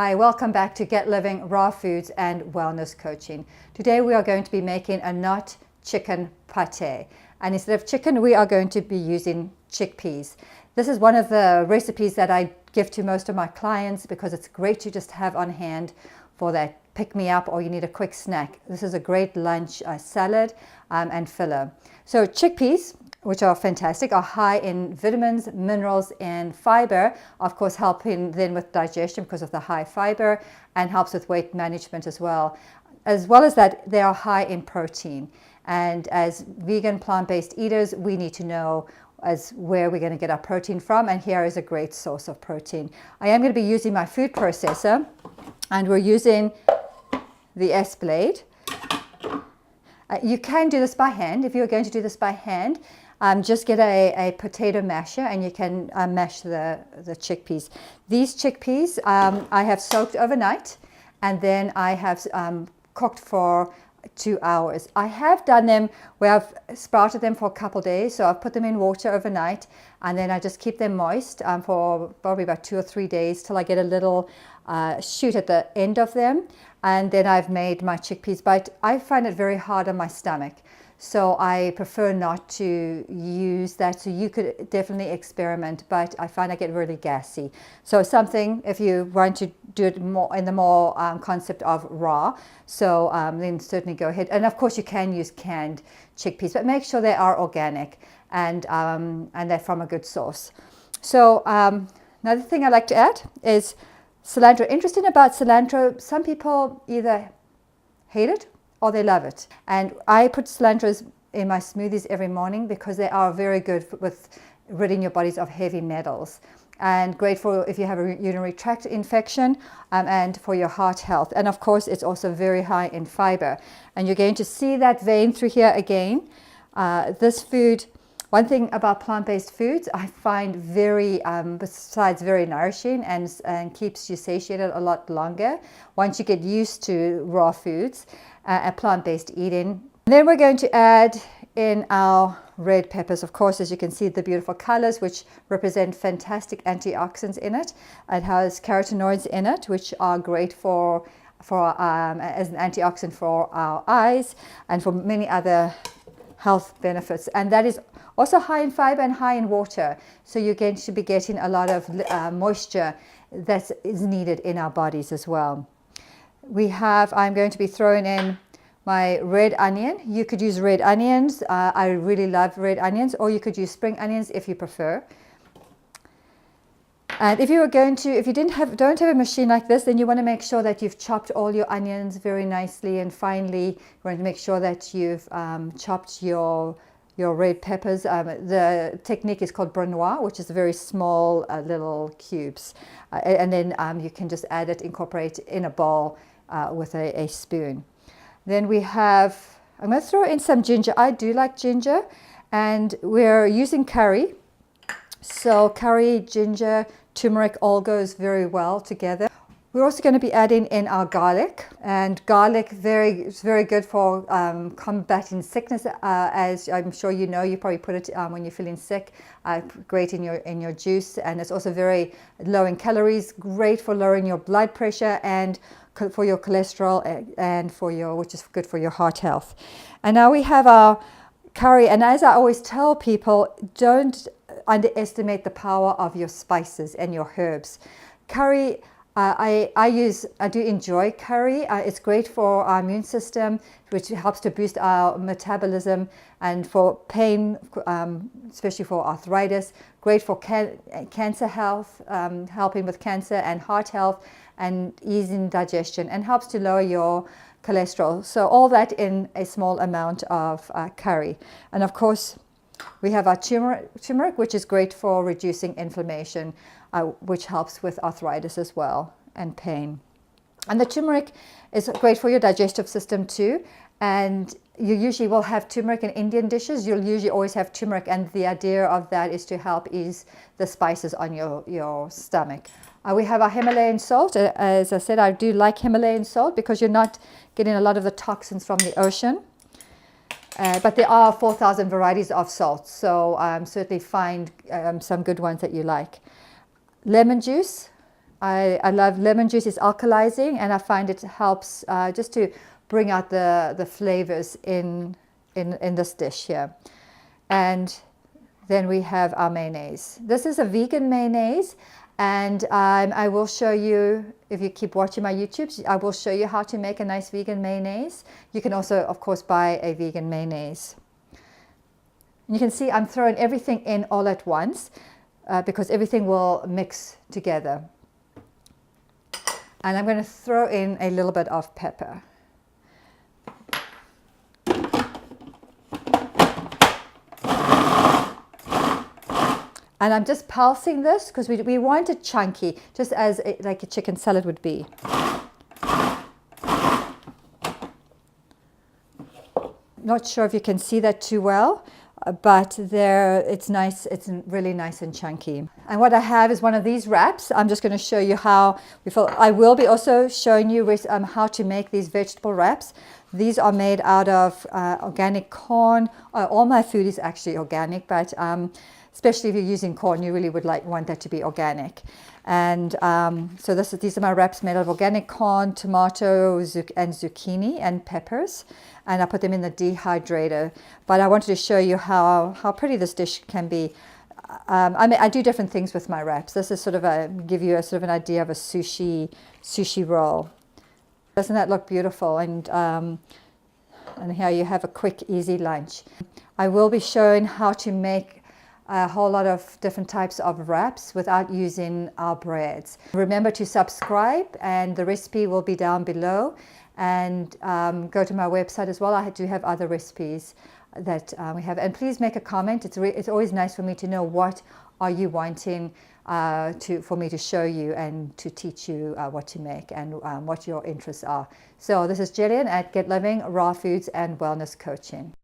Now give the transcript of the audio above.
Hi, welcome back to Get Living Raw Foods and Wellness Coaching. Today we are going to be making a not chicken pate. And instead of chicken, we are going to be using chickpeas. This is one of the recipes that I give to most of my clients because it's great to just have on hand for that pick-me-up or you need a quick snack. This is a great lunch salad and filler. So chickpeas, which are fantastic, are high in vitamins, minerals, and fiber, of course helping then with digestion because of the high fiber, and helps with weight management as well. As well as that, they are high in protein. And as vegan plant-based eaters, we need to know as where we're going to get our protein from, and here is a great source of protein. I am going to be using my food processor, and we're using the S-Blade. You can do this by hand. If you're going to do this by hand, just get a potato masher and you can mash the chickpeas. These chickpeas I have soaked overnight, and then I have cooked for 2 hours. I have done them where I've sprouted them for a couple days, so I've put them in water overnight, and then I just keep them moist for probably about 2 or 3 days till I get a little shoot at the end of them, and then I've made my chickpeas. But I find it very hard on my stomach, so I prefer not to use that. So you could definitely experiment, but I find I get really gassy. So something, if you want to do it more in the more concept of raw, so then certainly go ahead. And of course you can use canned chickpeas, but make sure they are organic and they're from a good source. So another thing I like to add is cilantro. Interesting about cilantro, some people either hate it or they love it. And I put cilantros in my smoothies every morning because they are very good with ridding your bodies of heavy metals, and great for if you have a urinary tract infection and for your heart health. And of course, it's also very high in fiber. And you're going to see that vein through here again. This food, one thing about plant-based foods I find very, besides very nourishing and keeps you satiated a lot longer once you get used to raw foods, plant-based eating. And then we're going to add in our red peppers, of course, as you can see, the beautiful colors, which represent fantastic antioxidants in it. It has carotenoids in it, which are great for as an antioxidant for our eyes and for many other health benefits. And that is also high in fiber and high in water. So you're going to be getting a lot of moisture that is needed in our bodies as well. I'm going to be throwing in my red onion. You could use red onions. I really love red onions, or you could use spring onions if you prefer. And if you don't have a machine like this, then you want to make sure that you've chopped all your onions very nicely and finely. You want to make sure that you've chopped your red peppers. The technique is called brunoise, which is very small little cubes. And then you can just incorporate in a bowl with a spoon. Then I'm going to throw in some ginger. I do like ginger, and we're using curry. So curry, ginger, turmeric all goes very well together. We're also going to be adding in our garlic, and garlic is very good for combating sickness. As I'm sure you know, you probably put it when you're feeling sick. Great in your juice, and it's also very low in calories. Great for lowering your blood pressure and for your cholesterol, and which is good for your heart health. And now we have our curry, and as I always tell people, don't underestimate the power of your spices and your herbs. Curry, I do enjoy curry. It's great for our immune system, which helps to boost our metabolism, and for pain, especially for arthritis. Great for cancer health, helping with cancer and heart health, and easing digestion, and helps to lower your cholesterol. So all that in a small amount of curry. And of course, we have our turmeric, which is great for reducing inflammation, which helps with arthritis as well and pain. And the turmeric is great for your digestive system too. And you usually will have turmeric in Indian dishes. You'll usually always have turmeric, and the idea of that is to help ease the spices on your stomach. We have our Himalayan salt. As I said, I do like Himalayan salt because you're not getting a lot of the toxins from the ocean. But there are 4,000 varieties of salt, so certainly find some good ones that you like. Lemon juice, I love lemon juice. It's alkalizing, and I find it helps just to bring out the flavors in this dish here. And then we have our mayonnaise. This is a vegan mayonnaise, and I will show you, if you keep watching my YouTube, I will show you how to make a nice vegan mayonnaise. You can also, of course, buy a vegan mayonnaise. And you can see I'm throwing everything in all at once because everything will mix together. And I'm going to throw in a little bit of pepper. And I'm just pulsing this because we want it chunky, just as like a chicken salad would be. Not sure if you can see that too well, but there it's nice. It's really nice and chunky. And what I have is one of these wraps. I'm just going to show you how we fill. I will be also showing you how to make these vegetable wraps. These are made out of organic corn. All my food is actually organic, but especially if you're using corn, you really would want that to be organic. And so these are my wraps made of organic corn, tomato, and zucchini, and peppers. And I put them in the dehydrator. But I wanted to show you how pretty this dish can be. I do different things with my wraps. This is give you sort of an idea of a sushi roll. Doesn't that look beautiful? And here you have a quick, easy lunch. I will be showing how to make a whole lot of different types of wraps without using our breads. Remember to subscribe, and the recipe will be down below. And go to my website as well. I do have other recipes that we have. And please make a comment. It's always nice for me to know what are you wanting for me to show you and to teach you what to make and what your interests are. So this is Jillian at Get Living Raw Foods and Wellness Coaching.